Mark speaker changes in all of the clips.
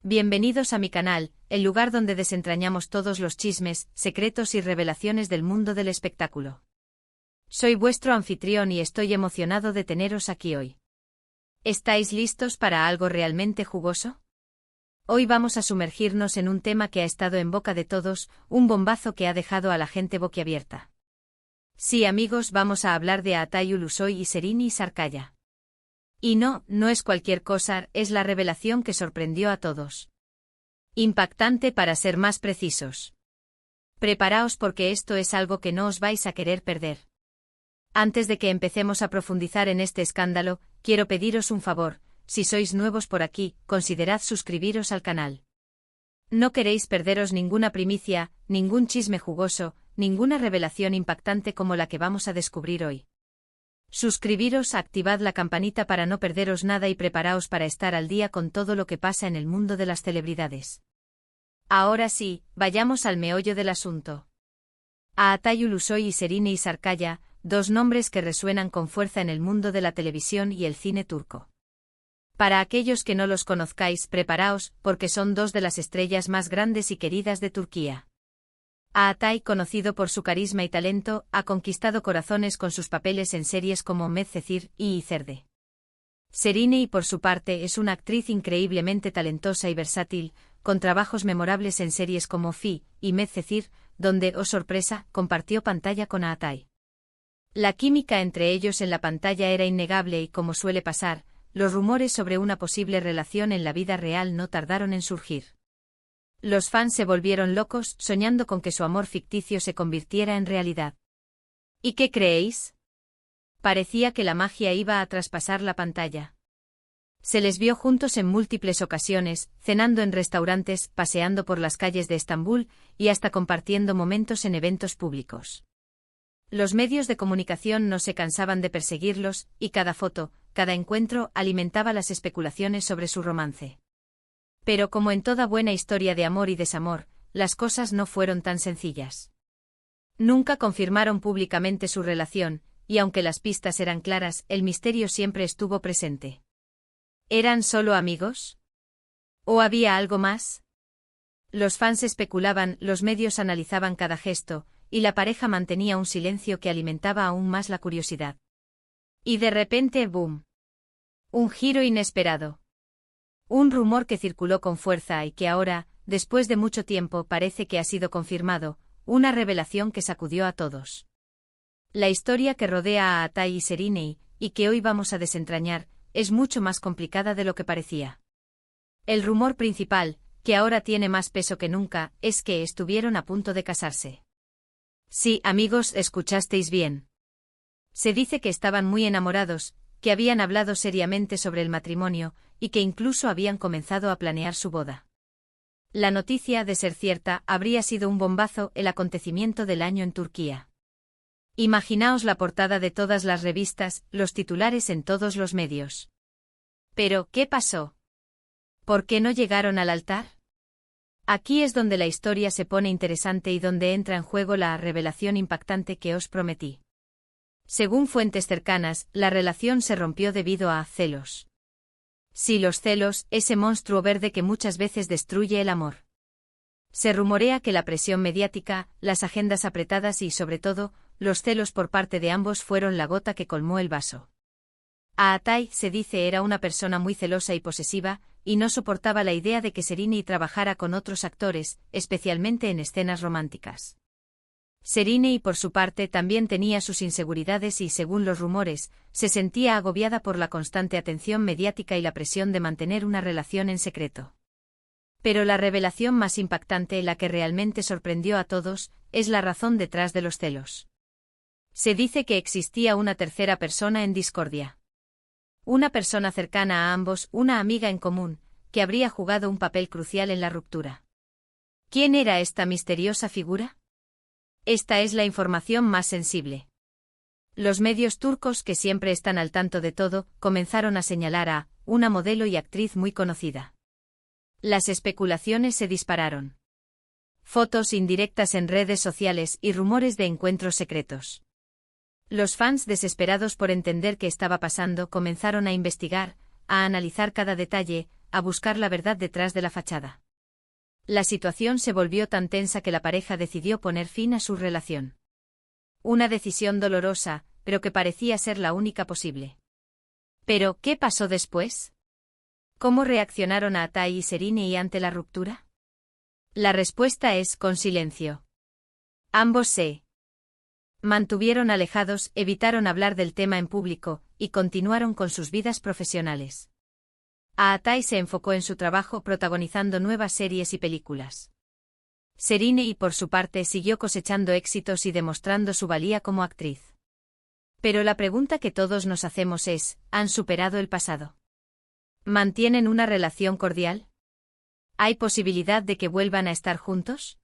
Speaker 1: Bienvenidos a mi canal, el lugar donde desentrañamos todos los chismes, secretos y revelaciones del mundo del espectáculo. Soy vuestro anfitrión y estoy emocionado de teneros aquí hoy. ¿Estáis listos para algo realmente jugoso? Hoy vamos a sumergirnos en un tema que ha estado en boca de todos, un bombazo que ha dejado a la gente boquiabierta. Sí, amigos, vamos a hablar de Aatay Ulusoy y Serini Sarkaya. Y no es cualquier cosa, es la revelación que sorprendió a todos. Impactante para ser más precisos. Preparaos porque esto es algo que no os vais a querer perder. Antes de que empecemos a profundizar en este escándalo, quiero pediros un favor, si sois nuevos por aquí, considerad suscribiros al canal. No queréis perderos ninguna primicia, ningún chisme jugoso, ninguna revelación impactante como la que vamos a descubrir hoy. Suscribiros, activad la campanita para no perderos nada y preparaos para estar al día con todo lo que pasa en el mundo de las celebridades. Ahora sí, vayamos al meollo del asunto. Aatay Ulusoy y Serini Sarkaya, dos nombres que resuenan con fuerza en el mundo de la televisión y el cine turco. Para aquellos que no los conozcáis, preparaos, porque son dos de las estrellas más grandes y queridas de Turquía. Aatay, conocido por su carisma y talento, ha conquistado corazones con sus papeles en series como Medcezir y İçeride. Serini, por su parte, es una actriz increíblemente talentosa y versátil, con trabajos memorables en series como Fi y Medcezir, donde, oh sorpresa, compartió pantalla con Aatay. La química entre ellos en la pantalla era innegable y, como suele pasar, los rumores sobre una posible relación en la vida real no tardaron en surgir. Los fans se volvieron locos, soñando con que su amor ficticio se convirtiera en realidad. ¿Y qué creéis? Parecía que la magia iba a traspasar la pantalla. Se les vio juntos en múltiples ocasiones, cenando en restaurantes, paseando por las calles de Estambul y hasta compartiendo momentos en eventos públicos. Los medios de comunicación no se cansaban de perseguirlos, y cada foto, cada encuentro alimentaba las especulaciones sobre su romance. Pero como en toda buena historia de amor y desamor, las cosas no fueron tan sencillas. Nunca confirmaron públicamente su relación, y aunque las pistas eran claras, el misterio siempre estuvo presente. ¿Eran solo amigos? ¿O había algo más? Los fans especulaban, los medios analizaban cada gesto, y la pareja mantenía un silencio que alimentaba aún más la curiosidad. Y de repente, ¡boom! Un giro inesperado. Un rumor que circuló con fuerza y que ahora, después de mucho tiempo, parece que ha sido confirmado, una revelación que sacudió a todos. La historia que rodea a Aatay y Serini, y que hoy vamos a desentrañar, es mucho más complicada de lo que parecía. El rumor principal, que ahora tiene más peso que nunca, es que estuvieron a punto de casarse. Sí, amigos, escuchasteis bien. Se dice que estaban muy enamorados, que habían hablado seriamente sobre el matrimonio, y que incluso habían comenzado a planear su boda. La noticia, de ser cierta, habría sido un bombazo, el acontecimiento del año en Turquía. Imaginaos la portada de todas las revistas, los titulares en todos los medios. Pero, ¿qué pasó? ¿Por qué no llegaron al altar? Aquí es donde la historia se pone interesante y donde entra en juego la revelación impactante que os prometí. Según fuentes cercanas, la relación se rompió debido a celos. Sí, los celos, ese monstruo verde que muchas veces destruye el amor. Se rumorea que la presión mediática, las agendas apretadas y, sobre todo, los celos por parte de ambos fueron la gota que colmó el vaso. Aatay, se dice, era una persona muy celosa y posesiva, y no soportaba la idea de que Serini trabajara con otros actores, especialmente en escenas románticas. Serini, por su parte, también tenía sus inseguridades y, según los rumores, se sentía agobiada por la constante atención mediática y la presión de mantener una relación en secreto. Pero la revelación más impactante, la que realmente sorprendió a todos, es la razón detrás de los celos. Se dice que existía una tercera persona en discordia. Una persona cercana a ambos, una amiga en común, que habría jugado un papel crucial en la ruptura. ¿Quién era esta misteriosa figura? Esta es la información más sensible. Los medios turcos, que siempre están al tanto de todo, comenzaron a señalar a una modelo y actriz muy conocida. Las especulaciones se dispararon. Fotos indirectas en redes sociales y rumores de encuentros secretos. Los fans, desesperados por entender qué estaba pasando, comenzaron a investigar, a analizar cada detalle, a buscar la verdad detrás de la fachada. La situación se volvió tan tensa que la pareja decidió poner fin a su relación. Una decisión dolorosa, pero que parecía ser la única posible. Pero, ¿qué pasó después? ¿Cómo reaccionaron Atai y Serine ante la ruptura? La respuesta es con silencio. Ambos se mantuvieron alejados, evitaron hablar del tema en público, y continuaron con sus vidas profesionales. Atai se enfocó en su trabajo protagonizando nuevas series y películas. Serine, por su parte, siguió cosechando éxitos y demostrando su valía como actriz. Pero la pregunta que todos nos hacemos es, ¿han superado el pasado? ¿Mantienen una relación cordial? ¿Hay posibilidad de que vuelvan a estar juntos?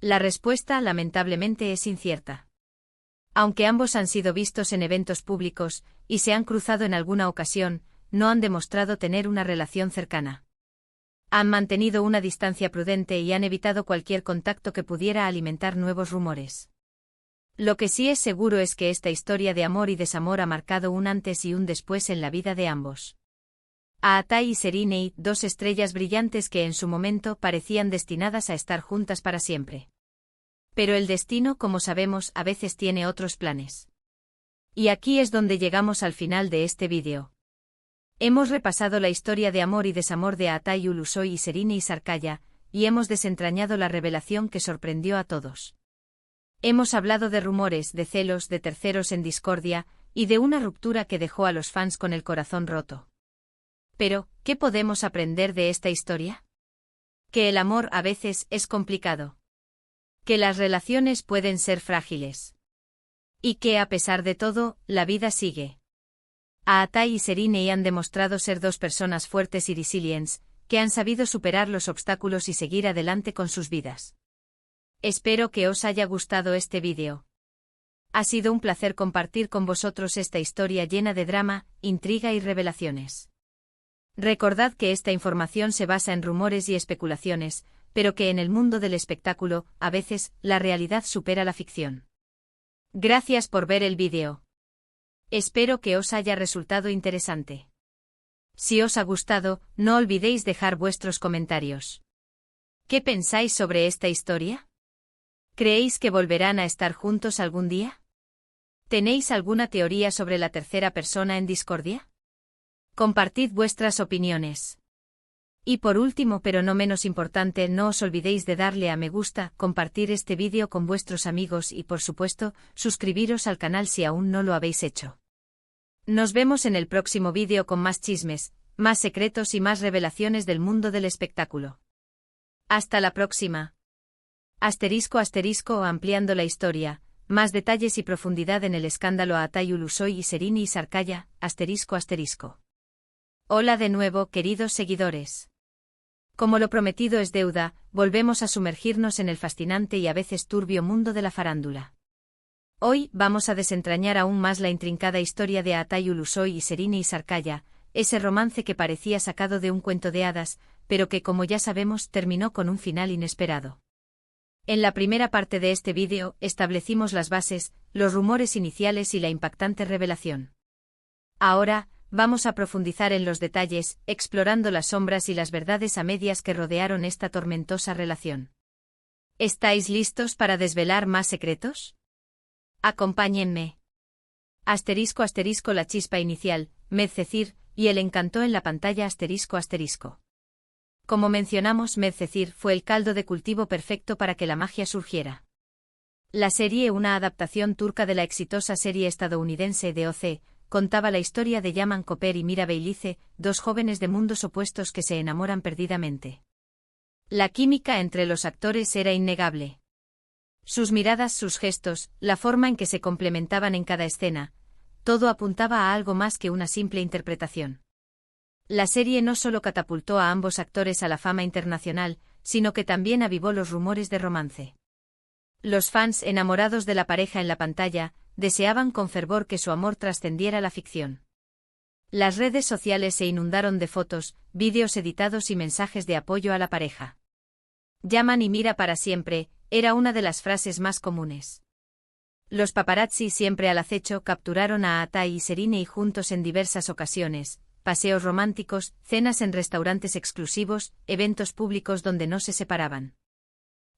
Speaker 1: La respuesta, lamentablemente, es incierta. Aunque ambos han sido vistos en eventos públicos, y se han cruzado en alguna ocasión, no han demostrado tener una relación cercana. Han mantenido una distancia prudente y han evitado cualquier contacto que pudiera alimentar nuevos rumores. Lo que sí es seguro es que esta historia de amor y desamor ha marcado un antes y un después en la vida de ambos. Atai y Serine, dos estrellas brillantes que en su momento parecían destinadas a estar juntas para siempre. Pero el destino, como sabemos, a veces tiene otros planes. Y aquí es donde llegamos al final de este vídeo. Hemos repasado la historia de amor y desamor de Atai Ulusoy y Serine Sarkaya, y hemos desentrañado la revelación que sorprendió a todos. Hemos hablado de rumores, de celos, de terceros en discordia, y de una ruptura que dejó a los fans con el corazón roto. Pero, ¿qué podemos aprender de esta historia? Que el amor a veces es complicado. Que las relaciones pueden ser frágiles. Y que, a pesar de todo, la vida sigue. Atai y Serine han demostrado ser dos personas fuertes y resilientes, que han sabido superar los obstáculos y seguir adelante con sus vidas. Espero que os haya gustado este vídeo. Ha sido un placer compartir con vosotros esta historia llena de drama, intriga y revelaciones. Recordad que esta información se basa en rumores y especulaciones, pero que en el mundo del espectáculo, a veces, la realidad supera la ficción. Gracias por ver el vídeo. Espero que os haya resultado interesante. Si os ha gustado, no olvidéis dejar vuestros comentarios. ¿Qué pensáis sobre esta historia? ¿Creéis que volverán a estar juntos algún día? ¿Tenéis alguna teoría sobre la tercera persona en discordia? Compartid vuestras opiniones. Y por último, pero no menos importante, no os olvidéis de darle a me gusta, compartir este vídeo con vuestros amigos y, por supuesto, suscribiros al canal si aún no lo habéis hecho. Nos vemos en el próximo vídeo con más chismes, más secretos y más revelaciones del mundo del espectáculo. Hasta la próxima. ****, ampliando la historia, más detalles y profundidad en el escándalo Atai Ulusoy y Serine Sarkaya, ****. Hola de nuevo, queridos seguidores. Como lo prometido es deuda, volvemos a sumergirnos en el fascinante y a veces turbio mundo de la farándula. Hoy vamos a desentrañar aún más la intrincada historia de Atai Ulusoy y Serine Sarkaya, ese romance que parecía sacado de un cuento de hadas, pero que, como ya sabemos, terminó con un final inesperado. En la primera parte de este vídeo, establecimos las bases, los rumores iniciales y la impactante revelación. Ahora, vamos a profundizar en los detalles, explorando las sombras y las verdades a medias que rodearon esta tormentosa relación. ¿Estáis listos para desvelar más secretos? Acompáñenme. ****, la chispa inicial, Medcezir, y él encantó en la pantalla ****. Como mencionamos, Medcezir fue el caldo de cultivo perfecto para que la magia surgiera. La serie, una adaptación turca de la exitosa serie estadounidense de OC, contaba la historia de Yaman Koper y Mira Beylice, dos jóvenes de mundos opuestos que se enamoran perdidamente. La química entre los actores era innegable. Sus miradas, sus gestos, la forma en que se complementaban en cada escena, todo apuntaba a algo más que una simple interpretación. La serie no solo catapultó a ambos actores a la fama internacional, sino que también avivó los rumores de romance. Los fans, enamorados de la pareja en la pantalla, deseaban con fervor que su amor trascendiera la ficción. Las redes sociales se inundaron de fotos, vídeos editados y mensajes de apoyo a la pareja. Yaman y Mira para siempre, era una de las frases más comunes. Los paparazzi, siempre al acecho, capturaron a Atai y Serine juntos en diversas ocasiones, paseos románticos, cenas en restaurantes exclusivos, eventos públicos donde no se separaban.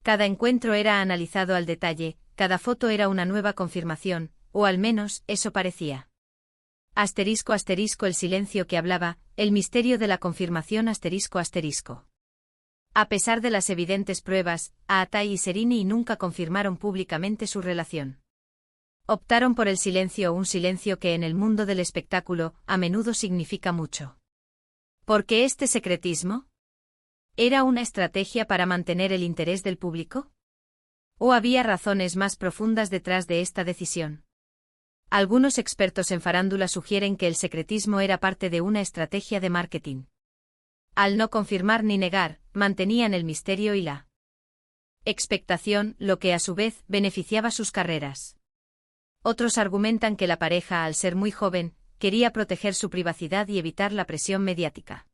Speaker 1: Cada encuentro era analizado al detalle, cada foto era una nueva confirmación, o al menos, eso parecía. Asterisco asterisco el silencio que hablaba, el misterio de la confirmación asterisco asterisco. A pesar de las evidentes pruebas, Aatai y Sereni nunca confirmaron públicamente su relación. Optaron por el silencio, un silencio que en el mundo del espectáculo a menudo significa mucho. ¿Por qué este secretismo? ¿Era una estrategia para mantener el interés del público? ¿O había razones más profundas detrás de esta decisión? Algunos expertos en farándula sugieren que el secretismo era parte de una estrategia de marketing. Al no confirmar ni negar, mantenían el misterio y la expectación, lo que a su vez beneficiaba sus carreras. Otros argumentan que la pareja, al ser muy joven, quería proteger su privacidad y evitar la presión mediática.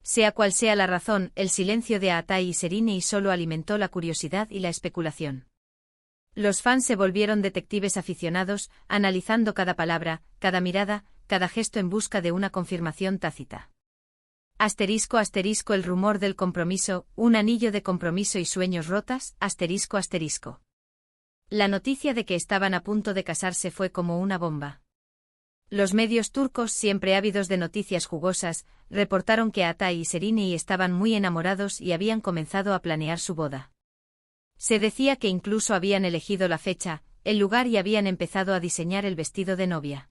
Speaker 1: Sea cual sea la razón, el silencio de Aatai y Sereni solo alimentó la curiosidad y la especulación. Los fans se volvieron detectives aficionados, analizando cada palabra, cada mirada, cada gesto en busca de una confirmación tácita. Asterisco asterisco el rumor del compromiso, un anillo de compromiso y sueños rotas, asterisco asterisco. La noticia de que estaban a punto de casarse fue como una bomba. Los medios turcos, siempre ávidos de noticias jugosas, reportaron que Aatai y Sereni estaban muy enamorados y habían comenzado a planear su boda. Se decía que incluso habían elegido la fecha, el lugar y habían empezado a diseñar el vestido de novia.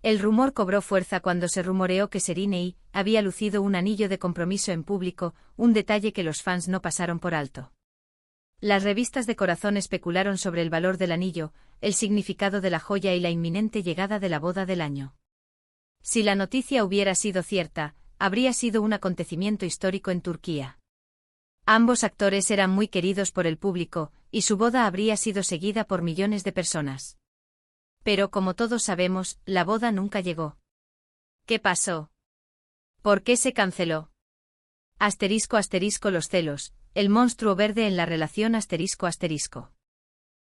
Speaker 1: El rumor cobró fuerza cuando se rumoreó que Sereni había lucido un anillo de compromiso en público, un detalle que los fans no pasaron por alto. Las revistas de corazón especularon sobre el valor del anillo, el significado de la joya y la inminente llegada de la boda del año. Si la noticia hubiera sido cierta, habría sido un acontecimiento histórico en Turquía. Ambos actores eran muy queridos por el público, y su boda habría sido seguida por millones de personas. Pero como todos sabemos, la boda nunca llegó. ¿Qué pasó? ¿Por qué se canceló? Asterisco asterisco los celos, el monstruo verde en la relación asterisco asterisco.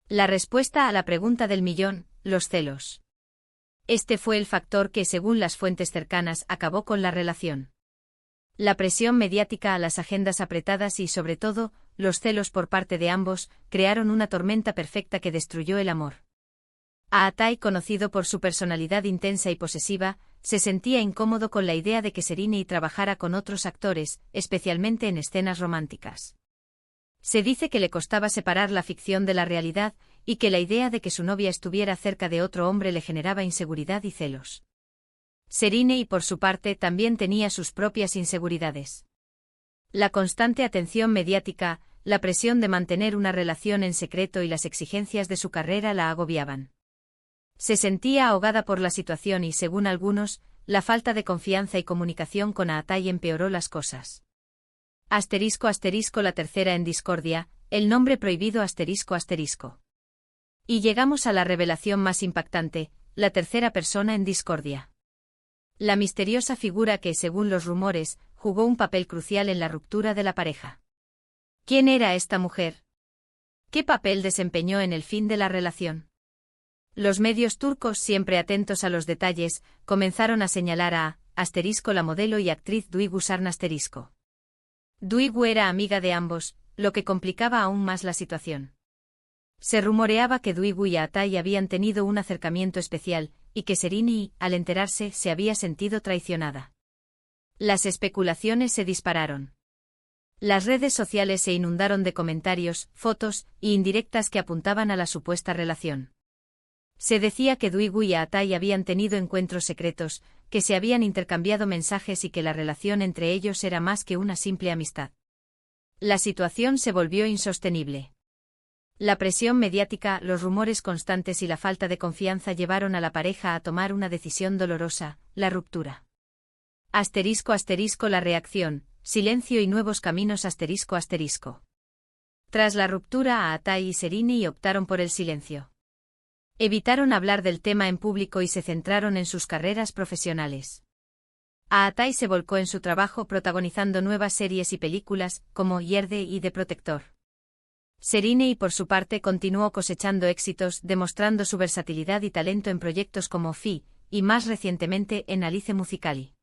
Speaker 1: La respuesta a la pregunta del millón, los celos. Este fue el factor que, según las fuentes cercanas, acabó con la relación. La presión mediática a las agendas apretadas y, sobre todo, los celos por parte de ambos, crearon una tormenta perfecta que destruyó el amor. Aatai, conocido por su personalidad intensa y posesiva, se sentía incómodo con la idea de que Sereni trabajara con otros actores, especialmente en escenas románticas. Se dice que le costaba separar la ficción de la realidad, y que la idea de que su novia estuviera cerca de otro hombre le generaba inseguridad y celos. Sereni, por su parte, también tenía sus propias inseguridades. La constante atención mediática, la presión de mantener una relación en secreto y las exigencias de su carrera la agobiaban. Se sentía ahogada por la situación y, según algunos, la falta de confianza y comunicación con Aatai empeoró las cosas. Asterisco asterisco la tercera en discordia, el nombre prohibido asterisco asterisco. Y llegamos a la revelación más impactante, la tercera persona en discordia. La misteriosa figura que, según los rumores, jugó un papel crucial en la ruptura de la pareja. ¿Quién era esta mujer? ¿Qué papel desempeñó en el fin de la relación? Los medios turcos, siempre atentos a los detalles, comenzaron a señalar a asterisco la modelo y actriz Duygu Sarn asterisco. Duygu era amiga de ambos, lo que complicaba aún más la situación. Se rumoreaba que Duygu y Aatai habían tenido un acercamiento especial, y que Sereni, al enterarse, se había sentido traicionada. Las especulaciones se dispararon. Las redes sociales se inundaron de comentarios, fotos y indirectas que apuntaban a la supuesta relación. Se decía que Duygu y Aatai habían tenido encuentros secretos, que se habían intercambiado mensajes y que la relación entre ellos era más que una simple amistad. La situación se volvió insostenible. La presión mediática, los rumores constantes y la falta de confianza llevaron a la pareja a tomar una decisión dolorosa, la ruptura. Asterisco asterisco la reacción, silencio y nuevos caminos asterisco asterisco. Tras la ruptura, Aatai y Sereni optaron por el silencio. Evitaron hablar del tema en público y se centraron en sus carreras profesionales. Aatai se volcó en su trabajo protagonizando nuevas series y películas, como Yerde y The Protector. Sereni, por su parte, continuó cosechando éxitos, demostrando su versatilidad y talento en proyectos como Fi, y más recientemente en Alice Musicali.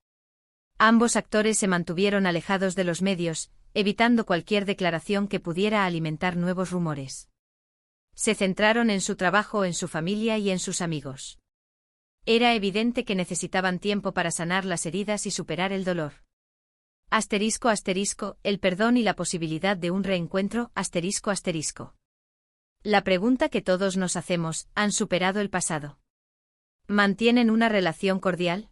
Speaker 1: Ambos actores se mantuvieron alejados de los medios, evitando cualquier declaración que pudiera alimentar nuevos rumores. Se centraron en su trabajo, en su familia y en sus amigos. Era evidente que necesitaban tiempo para sanar las heridas y superar el dolor. ***, el perdón y la posibilidad de un reencuentro, ***. La pregunta que todos nos hacemos, ¿han superado el pasado? ¿Mantienen una relación cordial?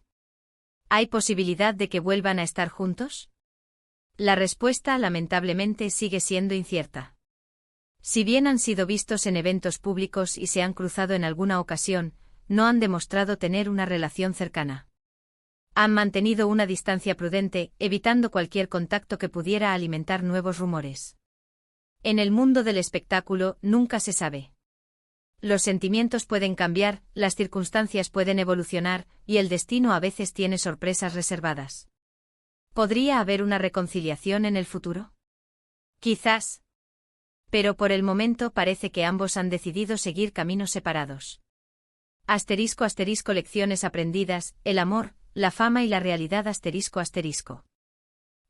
Speaker 1: ¿Hay posibilidad de que vuelvan a estar juntos? La respuesta, lamentablemente, sigue siendo incierta. Si bien han sido vistos en eventos públicos y se han cruzado en alguna ocasión, no han demostrado tener una relación cercana. Han mantenido una distancia prudente, evitando cualquier contacto que pudiera alimentar nuevos rumores. En el mundo del espectáculo, nunca se sabe. Los sentimientos pueden cambiar, las circunstancias pueden evolucionar, y el destino a veces tiene sorpresas reservadas. ¿Podría haber una reconciliación en el futuro? Quizás. Pero por el momento parece que ambos han decidido seguir caminos separados. ***, lecciones aprendidas, el amor, la fama y la realidad ***.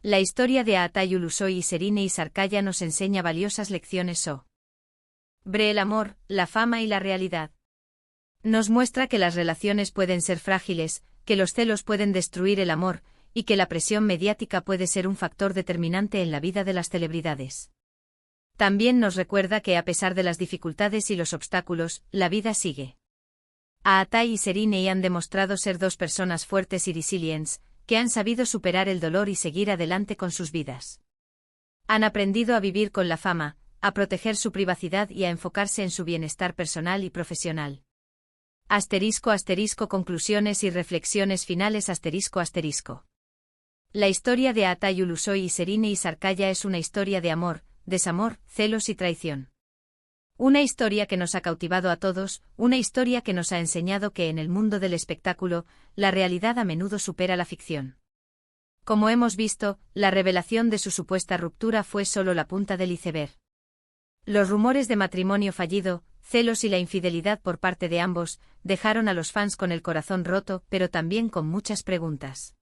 Speaker 1: La historia de Aatay Ulusoy y Serine Isarkaya nos enseña valiosas lecciones sobre el amor, la fama y la realidad. Nos muestra que las relaciones pueden ser frágiles, que los celos pueden destruir el amor, y que la presión mediática puede ser un factor determinante en la vida de las celebridades. También nos recuerda que a pesar de las dificultades y los obstáculos, la vida sigue. Aatay y Serine han demostrado ser dos personas fuertes y resilientes, que han sabido superar el dolor y seguir adelante con sus vidas. Han aprendido a vivir con la fama, a proteger su privacidad y a enfocarse en su bienestar personal y profesional. ***, conclusiones y reflexiones finales ***. La historia de Aatay Ulusoy y Serine Isarkaya es una historia de amor, desamor, celos y traición. Una historia que nos ha cautivado a todos, una historia que nos ha enseñado que en el mundo del espectáculo, la realidad a menudo supera la ficción. Como hemos visto, la revelación de su supuesta ruptura fue solo la punta del iceberg. Los rumores de matrimonio fallido, celos y la infidelidad por parte de ambos, dejaron a los fans con el corazón roto, pero también con muchas preguntas.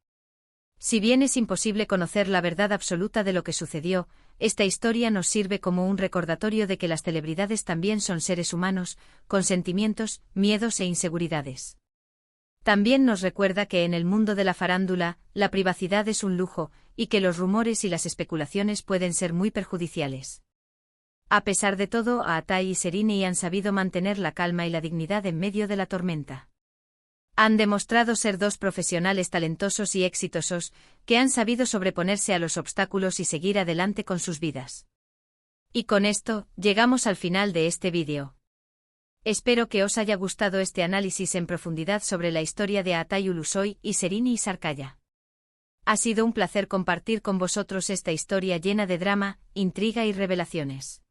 Speaker 1: Si bien es imposible conocer la verdad absoluta de lo que sucedió, esta historia nos sirve como un recordatorio de que las celebridades también son seres humanos, con sentimientos, miedos e inseguridades. También nos recuerda que en el mundo de la farándula, la privacidad es un lujo, y que los rumores y las especulaciones pueden ser muy perjudiciales. A pesar de todo, Aatay y Serine han sabido mantener la calma y la dignidad en medio de la tormenta. Han demostrado ser dos profesionales talentosos y exitosos, que han sabido sobreponerse a los obstáculos y seguir adelante con sus vidas. Y con esto, llegamos al final de este vídeo. Espero que os haya gustado este análisis en profundidad sobre la historia de Aatay Ulusoy y Serine Isarkaya. Ha sido un placer compartir con vosotros esta historia llena de drama, intriga y revelaciones.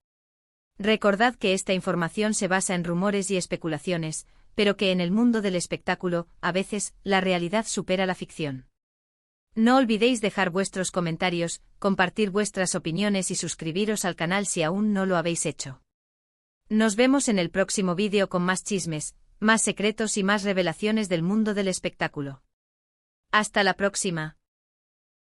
Speaker 1: Recordad que esta información se basa en rumores y especulaciones, pero que en el mundo del espectáculo, a veces, la realidad supera la ficción. No olvidéis dejar vuestros comentarios, compartir vuestras opiniones y suscribiros al canal si aún no lo habéis hecho. Nos vemos en el próximo vídeo con más chismes, más secretos y más revelaciones del mundo del espectáculo. Hasta la próxima.